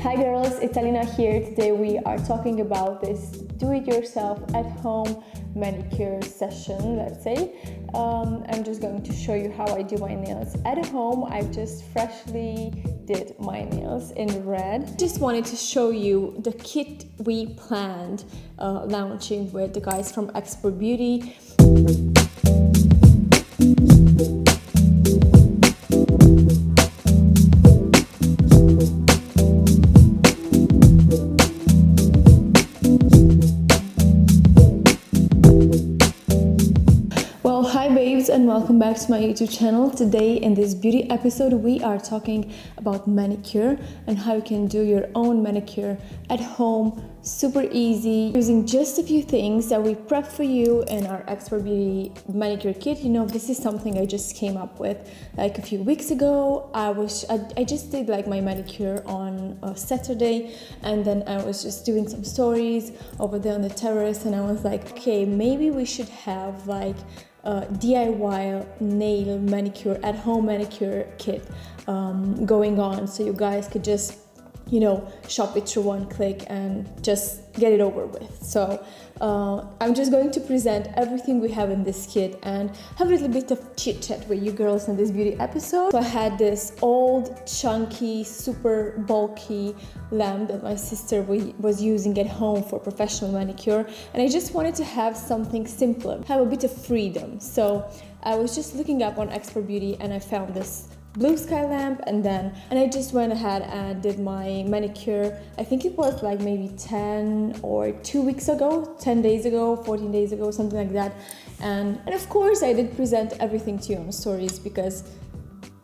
Hi girls, it's Alina here. Today we are talking about this do-it-yourself at-home manicure session, let's say. I'm just going to show you how I do my nails at home. I just freshly did my nails in red. Just wanted to show you the kit we planned launching with the guys from XPERT Beauty. And welcome back to my YouTube channel. Today in this beauty episode we are talking about manicure and how you can do your own manicure at home, super easy, using just a few things that we prep for you in our XPERT Beauty manicure kit. You know, this is something I just came up with like a few weeks ago. I just did like my manicure on Saturday, and then I was just doing some stories over there on the terrace, and I was like, okay, maybe we should have like DIY nail manicure at home manicure kit going on, so you guys could just, you know, shop it through one click and just get it over with. So I'm just going to present everything we have in this kit and have a little bit of chit chat with you girls in this beauty episode. So I had this old chunky super bulky lamp that my sister was using at home for professional manicure, and I just wanted to have something simpler, have a bit of freedom. So I was just looking up on XPERT Beauty and I found this BlueSky lamp, and I just went ahead and did my manicure. I think it was like maybe 10 or 2 weeks ago, 10 days ago, 14 days ago, something like that. And of course I did present everything to you on stories because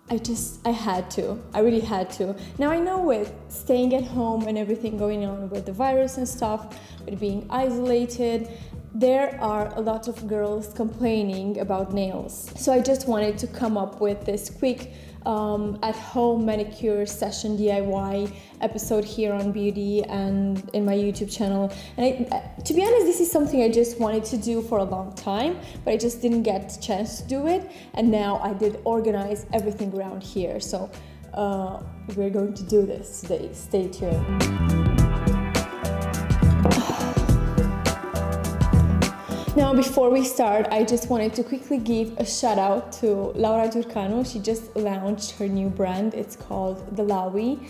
I had to. I really had to. Now I know with staying at home and everything going on with the virus and stuff, with being isolated, there are a lot of girls complaining about nails. So I just wanted to come up with this quick at-home manicure session DIY episode here on Beauty and in my YouTube channel. And to be honest, this is something I just wanted to do for a long time, but I just didn't get a chance to do it. And now I did organize everything around here. So we're going to do this today. Stay tuned. Now, before we start, I just wanted to quickly give a shout out to Laura Turcanu. She just launched her new brand. It's called the Lawi.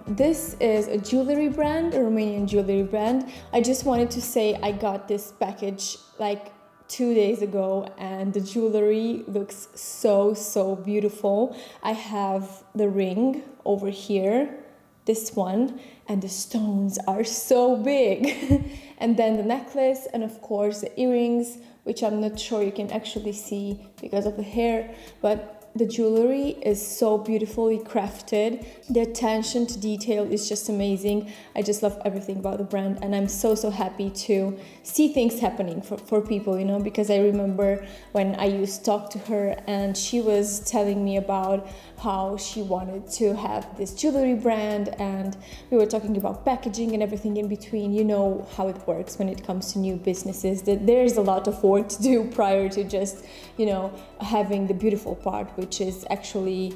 This is a jewelry brand, a Romanian jewelry brand. I just wanted to say I got this package like 2 days ago, and the jewelry looks so beautiful. I have the ring over here, this one, and the stones are so big. And then the necklace, and of course the earrings, which I'm not sure you can actually see because of the hair, but the jewelry is so beautifully crafted. The attention to detail is just amazing. I just love everything about the brand, and I'm so happy to see things happening for people, you know, because I remember when I used to talk to her and she was telling me about how she wanted to have this jewelry brand, and we were talking about packaging and everything in between. You know how it works when it comes to new businesses, that there's a lot of work to do prior to just, you know, having the beautiful part, which is actually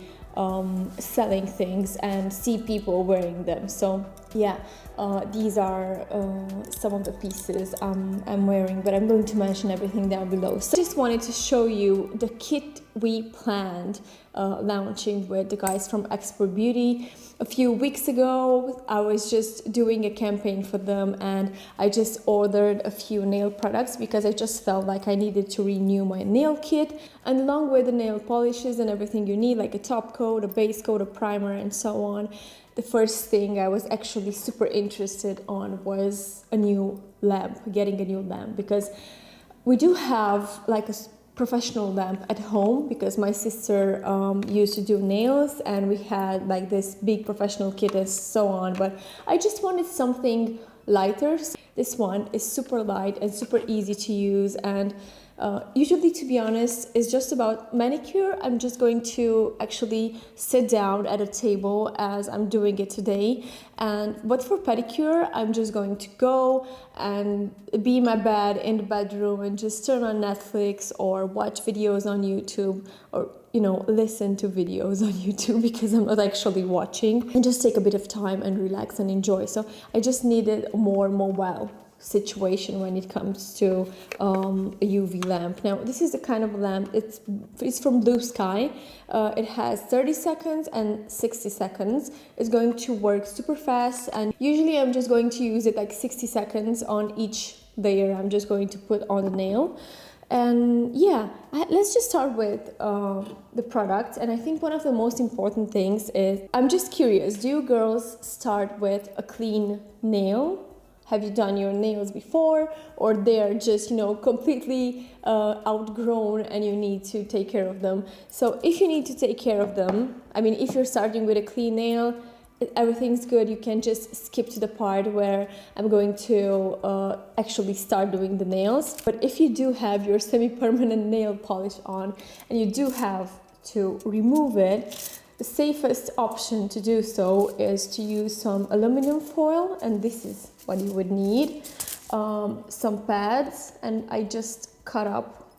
selling things and see people wearing them. So yeah, these are some of the pieces I'm wearing, but I'm going to mention everything down below. So I just wanted to show you the kit we planned launching with the guys from XPERT Beauty. A few weeks ago, I was just doing a campaign for them, and I just ordered a few nail products because I just felt like I needed to renew my nail kit. And along with the nail polishes and everything you need, like a top coat, a base coat, a primer, and so on, the first thing I was actually super interested on was a new lamp, getting a new lamp, because we do have like a professional lamp at home because my sister used to do nails, and we had like this big professional kit and so on, but I just wanted something lighter. This one is super light and super easy to use, and Usually, to be honest, it's just about manicure. I'm just going to actually sit down at a table as I'm doing it today. But for pedicure, I'm just going to go and be in my bed in the bedroom and just turn on Netflix or watch videos on YouTube, or listen to videos on YouTube because I'm not actually watching, and just take a bit of time and relax and enjoy. So I just needed a more mobile situation when it comes to a UV lamp. Now this is the kind of lamp, it's from BlueSky. It has 30 seconds and 60 seconds. It's going to work super fast, and usually I'm just going to use it like 60 seconds on each layer I'm just going to put on the nail. And yeah, let's just start with the product. And I think one of the most important things is, I'm just curious, do you girls start with a clean nail? Have you done your nails before, or they're just completely outgrown and you need to take care of them? So if you need to take care of them, I mean, if you're starting with a clean nail, everything's good, you can just skip to the part where I'm going to actually start doing the nails. But if you do have your semi-permanent nail polish on and you do have to remove it, the safest option to do so is to use some aluminum foil, and this is what you would need. Some pads, and I just cut up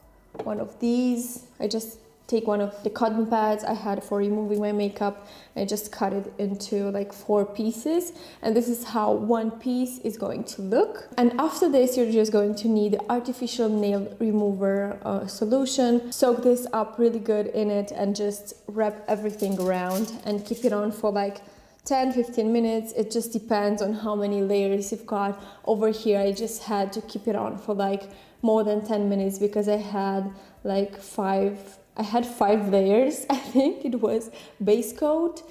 one of these. I just take one of the cotton pads I had for removing my makeup, and I just cut it into like 4 pieces, and this is how one piece is going to look. And after this, you're just going to need the artificial nail remover solution. Soak this up really good in it and just wrap everything around and keep it on for like 10-15 minutes. It just depends on how many layers you've got. Over here I just had to keep it on for like more than 10 minutes because I had like 5 layers. I think it was base coat,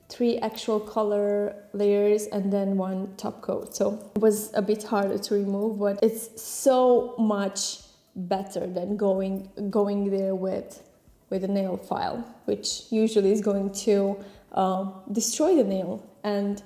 3 actual color layers, and then 1 top coat. So it was a bit harder to remove, but it's so much better than going there with a nail file, which usually is going to destroy the nail. And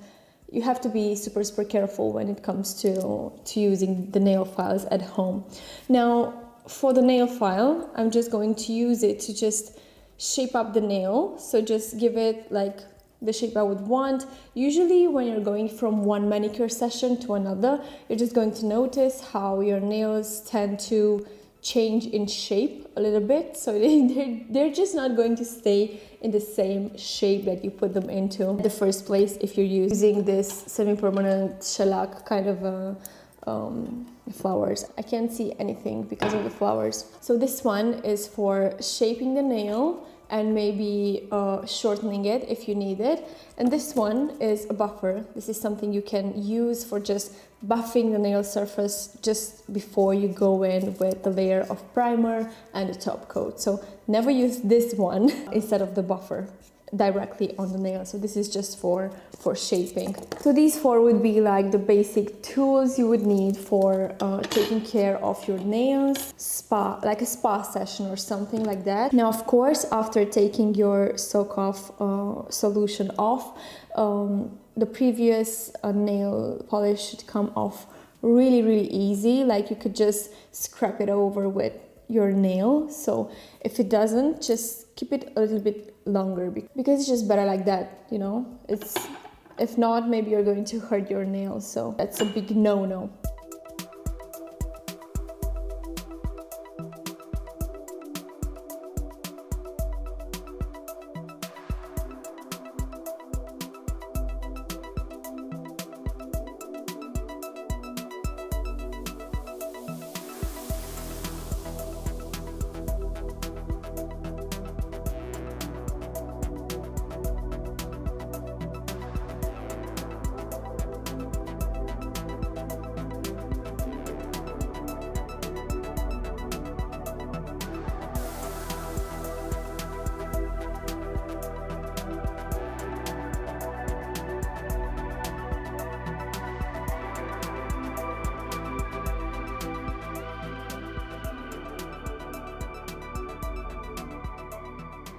you have to be super careful when it comes to using the nail files at home. Now, for the nail file, I'm just going to use it to just shape up the nail. So just give it like the shape I would want. Usually when you're going from one manicure session to another, you're just going to notice how your nails tend to change in shape a little bit. So they're just not going to stay in the same shape that you put them into in the first place if you're using this semi-permanent shellac kind of flowers. I can't see anything because of the flowers. So this one is for shaping the nail and maybe shortening it if you need it. And this one is a buffer. This is something you can use for just buffing the nail surface just before you go in with the layer of primer and the top coat. So never use this one instead of the buffer directly on the nail. So this is just for shaping. So these 4 would be like the basic tools you would need for taking care of your nails, like a spa session or something like that. Now, of course, after taking your soak off solution off, the previous nail polish should come off really easy. Like you could just scrap it over with your nail. So if it doesn't, just keep it a little bit longer because it's just better like that, if not, maybe you're going to hurt your nails. So that's a big no-no.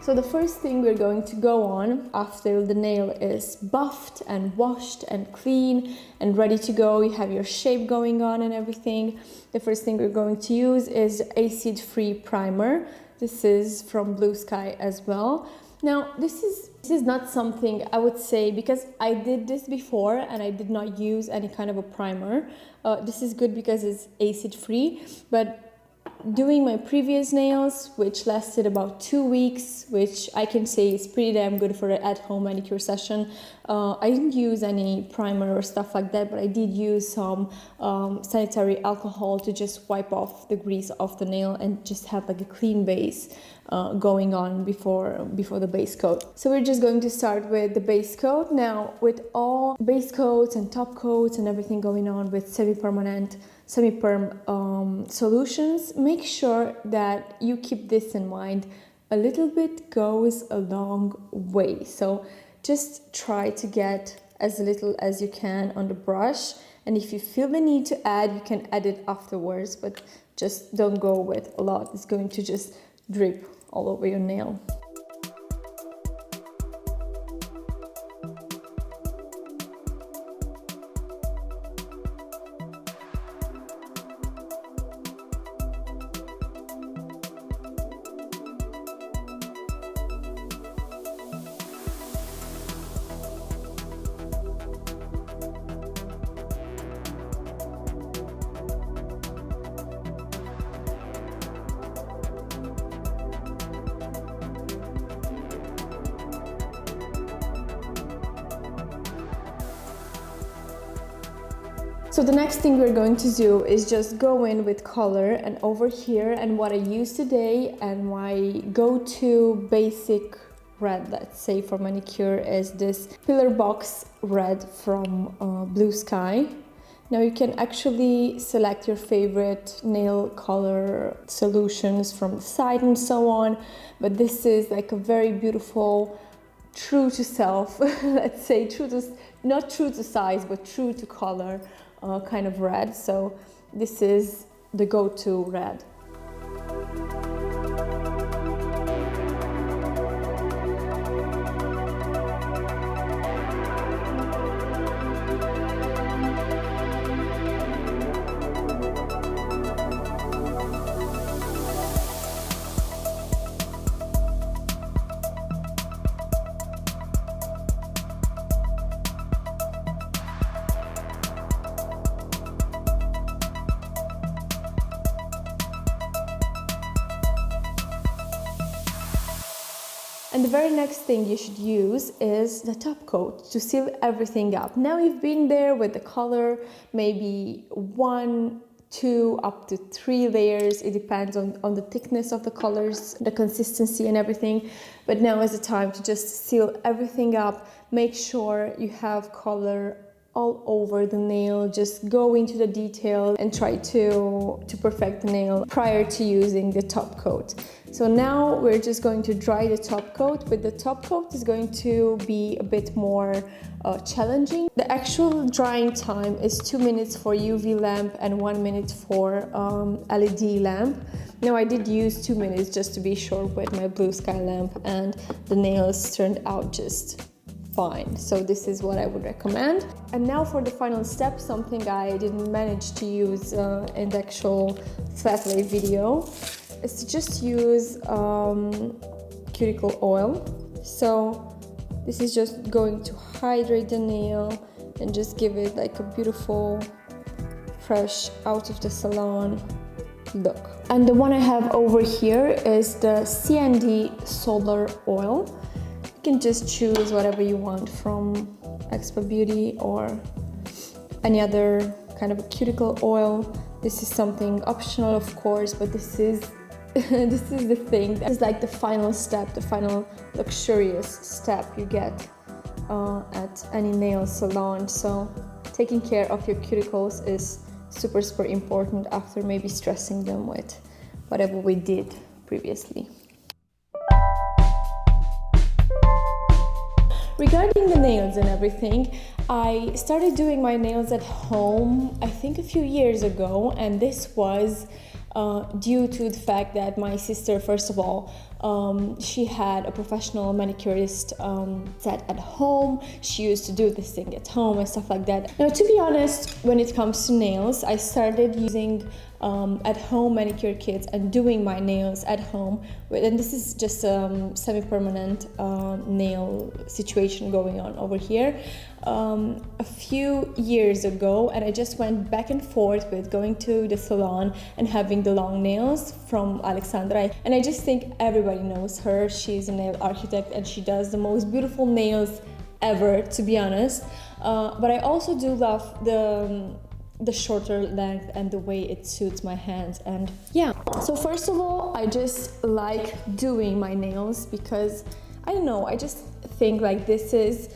So the first thing we're going to go on after the nail is buffed and washed and clean and ready to go, you have your shape going on and everything. The first thing we're going to use is acid-free primer. This is from BlueSky as well. Now, this is not something I would say, because I did this before and I did not use any kind of a primer. This is good because it's acid-free, but doing my previous nails, which lasted about 2 weeks, which I can say is pretty damn good for an at-home manicure session. I didn't use any primer or stuff like that, but I did use some sanitary alcohol to just wipe off the grease off the nail and just have like a clean base going on before the base coat. So we're just going to start with the base coat. Now, with all base coats and top coats and everything going on with semi-permanent, semi-perm solutions, make sure that you keep this in mind. A little bit goes a long way. So just try to get as little as you can on the brush. And if you feel the need to add, you can add it afterwards, but just don't go with a lot. It's going to just drip all over your nail. So the next thing we're going to do is just go in with color, and over here, and what I use today and my go-to basic red, let's say, for manicure is this Pillar Box red from BlueSky. Now you can actually select your favorite nail color solutions from the side and so on, but this is like a very beautiful, true to self, let's say, not true to size, but true to color kind of red. So this is the go-to red. And the very next thing you should use is the top coat to seal everything up. Now you've been there with the color, maybe 1, 2, up to 3 layers. It depends on the thickness of the colors, the consistency and everything. But now is the time to just seal everything up. Make sure you have color all over the nail. Just go into the detail and try to perfect the nail prior to using the top coat. So now we're just going to dry the top coat. With the top coat is going to be a bit more challenging. The actual drying time is 2 minutes for UV lamp and 1 minute for LED lamp. Now I did use 2 minutes just to be sure with my BlueSky lamp, and the nails turned out just fine. So this is what I would recommend. And now for the final step, something I didn't manage to use in the actual flat lay video, is to just use cuticle oil. So this is just going to hydrate the nail and just give it like a beautiful, fresh, out of the salon look. And the one I have over here is the CND Solar Oil. You can just choose whatever you want from XPERT Beauty or any other kind of a cuticle oil. This is something optional, of course, but this is this is the thing. This is like the final step, the final luxurious step you get at any nail salon. So taking care of your cuticles is super important after maybe stressing them with whatever we did previously. Regarding the nails and everything, I started doing my nails at home, I think a few years ago, and this was due to the fact that my sister, first of all, she had a professional manicurist set at home. She used to do this thing at home and stuff like that. Now, to be honest, when it comes to nails, I started using at-home manicure kits and doing my nails at home. And this is just a semi-permanent nail situation going on over here. A few years ago, and I just went back and forth with going to the salon and having the long nails from Alexandra. And I just think everybody knows her. She's a nail architect and she does the most beautiful nails ever, to be honest. But I also do love the shorter length and the way it suits my hands. And yeah, so first of all, I just like doing my nails because I don't know, I just think like these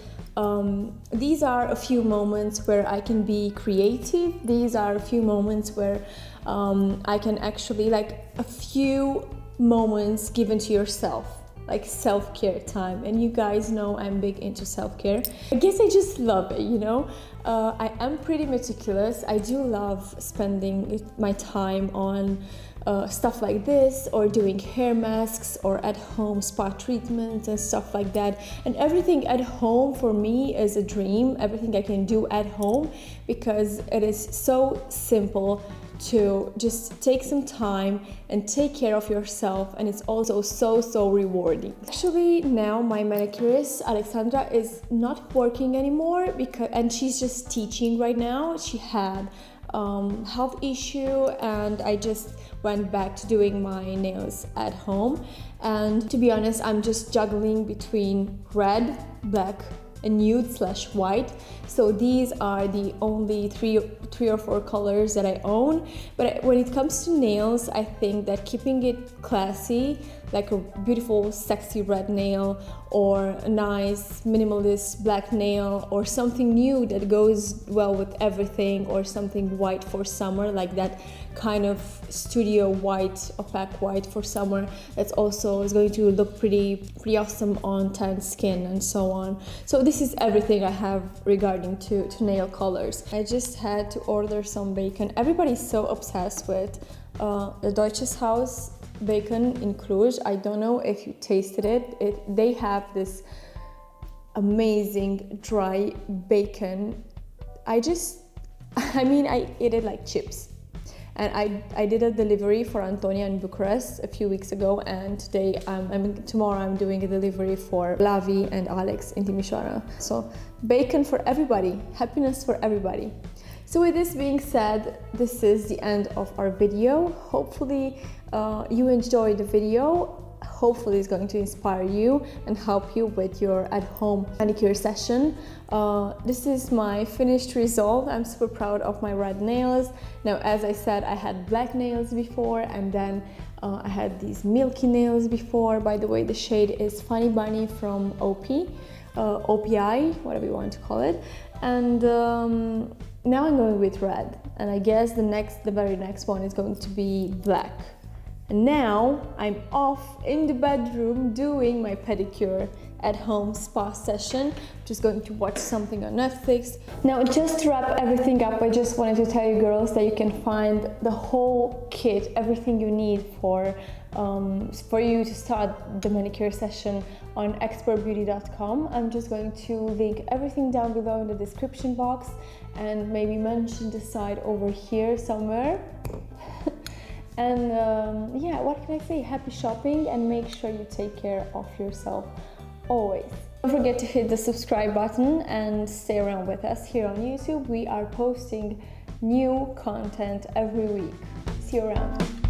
are a few moments where I can be creative. These are a few moments where I can actually, like, a few moments given to yourself, like self-care time. And you guys know I'm big into self-care. I guess I just love it, you know. I am pretty meticulous. I do love spending my time on stuff like this, or doing hair masks, or at-home spa treatments and stuff like that. And everything at home for me is a dream. Everything I can do at home, because it is so simple to just take some time and take care of yourself, and it's also so rewarding. Actually, now my manicurist Alexandra is not working anymore and she's just teaching right now. She had health issue, and I just went back to doing my nails at home. And to be honest, I'm just juggling between red, black, and nude/white. So these are the only three or four colors that I own. But when it comes to nails, I think that keeping it classy, like a beautiful sexy red nail, or a nice minimalist black nail, or something new that goes well with everything, or something white for summer, like that kind of studio white, opaque white for summer, that's also is going to look pretty awesome on tan skin and so on. So this is everything I have regarding to nail colors. I just had to order some bacon. Everybody's so obsessed with the Deutsches Haus bacon in Cluj. I don't know if you tasted it. They have this amazing dry bacon. I ate it like chips. And I did a delivery for Antonia in Bucharest a few weeks ago, and today tomorrow I'm doing a delivery for Lavi and Alex in Timișoara. So bacon for everybody, happiness for everybody. So with this being said, this is the end of our video. Hopefully you enjoyed the video. Hopefully it's going to inspire you and help you with your at-home manicure session. This is my finished result. I'm super proud of my red nails. Now, as I said, I had black nails before, and then I had these milky nails before. By the way, the shade is Funny Bunny from OPI, whatever you want to call it. And now I'm going with red, and I guess the very next one is going to be black. And now I'm off in the bedroom doing my pedicure at home spa session. Just going to watch something on Netflix. Now, just to wrap everything up, I just wanted to tell you girls that you can find the whole kit, everything you need for you to start the manicure session on XPERTbeauty.com. I'm just going to link everything down below in the description box, and maybe mention the site over here somewhere. And yeah, what can I say? Happy shopping, and make sure you take care of yourself always. Don't forget to hit the subscribe button and stay around with us here on YouTube. We are posting new content every week. See you around.